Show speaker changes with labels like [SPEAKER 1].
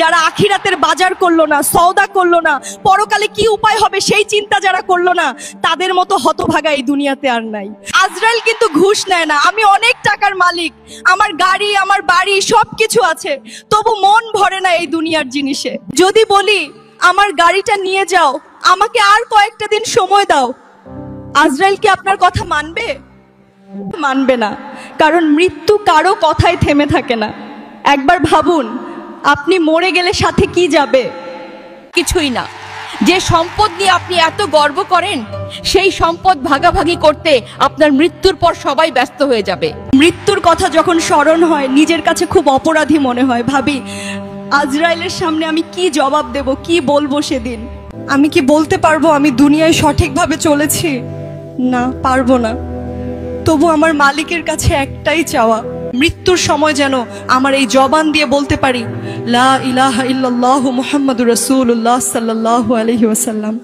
[SPEAKER 1] যারা আখিরাতের বাজার করলো না, সওদা করলো না, পরকালে কি উপায় হবে সেই চিন্তা যারা করলো না, তাদের মতো হতভাগা এই দুনিয়াতে আর নাই। আজরাইল কিন্তু ঘুষ নেয় না। আমি অনেক টাকার মালিক, আমার গাড়ি, আমার বাড়ি, সবকিছু আছে, তবু মন ভরে না এই দুনিয়ার জিনিসে। যদি বলি আমার গাড়িটা নিয়ে যাও, আমাকে আর কয়েকটা দিন সময় দাও, আজরাইল কি আপনার কথা মানবে? মানবে না, কারণ মৃত্যু কারো কথায় থেমে থাকে না। একবার ভাবুন, আপনি মরে গেলে সাথে কি যাবে?
[SPEAKER 2] কিছুই না। যে সম্পদ নিয়ে আপনি এত গর্ব করেন, সেই সম্পদ ভাগাভাগি করতে আপনার মৃত্যুর পর সবাই ব্যস্ত হয়ে যাবে।
[SPEAKER 1] মৃত্যুর কথা যখন স্মরণ হয়, নিজের কাছে খুব অপরাধী মনে হয়। ভাবি, আজরাইলের সামনে আমি কি জবাব দেব, কি বলবো সেদিন? আমি কি বলতে পারবো আমি দুনিয়ায় সঠিকভাবে চলেছি? না, পারবো না। তবু আমার মালিকের কাছে একটাই চাওয়া, মৃত্যুর সময় যেন আমার এই জবান দিয়ে বলতে পারি, লা ইলাহা ইল্লাল্লাহু মুহাম্মাদুর রাসূলুল্লাহ সাল্লাল্লাহু আলাইহি ওয়াসাল্লাম।